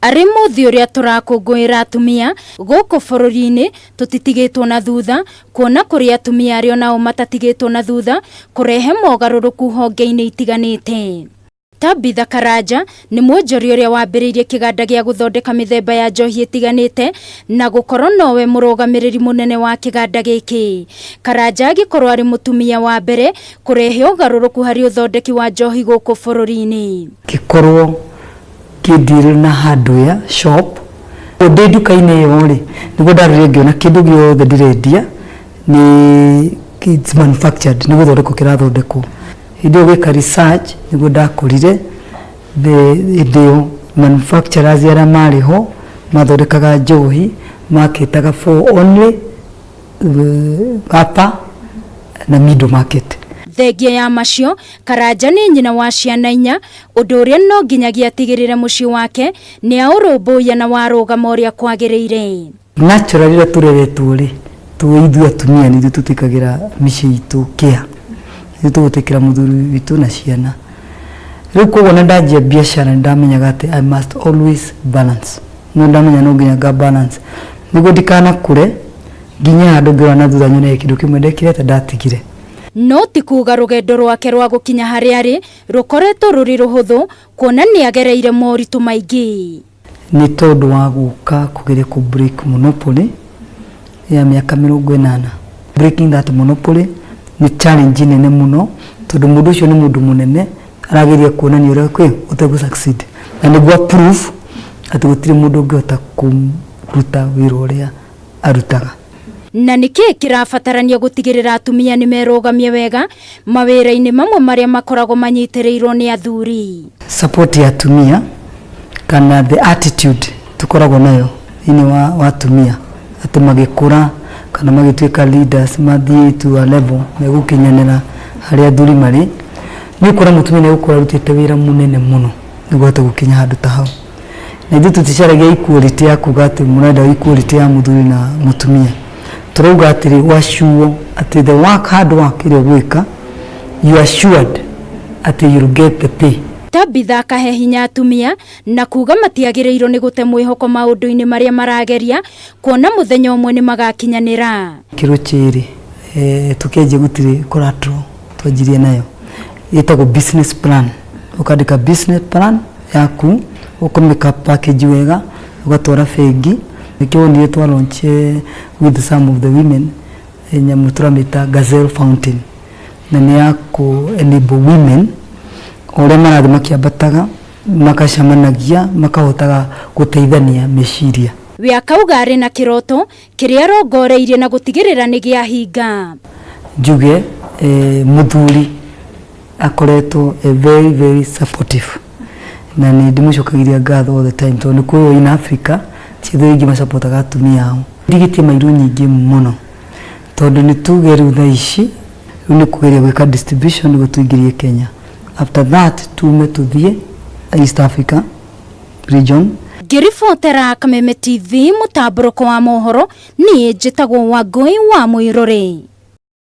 Ari muthi uria turakungwira atumia guku bururi-ini tutitigitwo na thutha kuona kuri atumia ario nao matatigitwo na thutha kurehe mogaruruku honge-ini itiganite. Tabitha Karanja ni mwonjori uria wambiriirie kiganda gia guthondeka mithemba ya njohi itiganite na gukorwo nowe murugamiriri munene wa kiganda giki. Karanja agikorwo ari mutumia wa mbere kurehe ugaruruku hari uthondeki wa njohi guku bururi-ini. Gikorwo kidiri na hardware shop ode duka-ini yori nigo ndarire ngiona kindu giothe ndirendia ni kids manufactured nigo thondeko kirathondekwo indo gwika research nigo ndakurire the manufacturers aria mariho mathondekaga njohi maketaga for only upper na middle market. Thengia ya macio Karanja ni nyina wa ciana 4 undu uria no nginyagia atigirire mucii wake ni aurumbuya na warugama uria kwagiriire. Naturally tureretwo ri tuithu atumia ni tutikagira micii itu kia ni tugutikira muthuri witu na ciana. Riu koguo na ndajia biashara ndamenyaga ati I must always balance. No ndamenya no nginyaga balance nigo ndikana kure nginya andu ngira na thutha nyone kindu kimwe ndekire ta ndatigire. No ti kuga rugendo rwake rwa gukinya hari ari rukoretwo ruri ruhuthu kuona ni agereire moritu maingi. Ni tondu wa guka kugeria ku break monopoly ya miaka 80. Breaking that monopoly ni challenge nene muno tondu mundu ucio ni mundu munene arageria kuona ni uria kwi utegu succeed na niguo proof ati gutire mundu ungihota kuruta wira uria arutaga. Na niki kirabatarania gutigirira atumia ni merugamie wega mawira-ini mamwe maria makoragwo manyitirirwo ni athuri. Support ya atumia kana the attitude tukoragwo nayo ini wa atumia ati magikura kana magituika leaders mathie to a level megukinyanira hari athuri mari ni kura mutumia ni gukora rutite wira munene muno niguo gukinya handu ta hau. Na ithu tuticaragia equality ya kuga ati murenda equality ya muthuri na mutumia. Turuga atiri washuo ati the hard work ile gwika you are assured ati you get the pay. Tabitha kahe hinya atumia na kuga matiagirirwo ni gute mwihoko maundu-ini maria marageria kuona muthenya umwe ni magakinyanira. Kiruchiri tukeje gutiri collateral twajirie nayo yetagwo business plan. Ukandika business plan yaku ukomeka package wega ugatwara fegi nikio ni twa launch with some of the women nyamuturamita Gazelle Fountain na ni yako enable women ore marathi makiambataga makacamanagia makahotaga guteithania meciria. We akauga ari na kiroto kiria rongoreirie na gutigirira ni gia hinga. Njuge muthuri akoretwo very supportive na ni ndimucokagiria ngatho all the time tondu kuyo in Africa chitho ingi masapotaga atumia ao ndigitie mairu nyingi muno tondu ni tuge riu tha ici ni kugeria gwika distribution gutuingirie Kenya. After that tume tuthie East Africa region. Ngiribotera Kameme TV mutamburuko wa mohoro ni njitagwo Wangui wa Muiruri.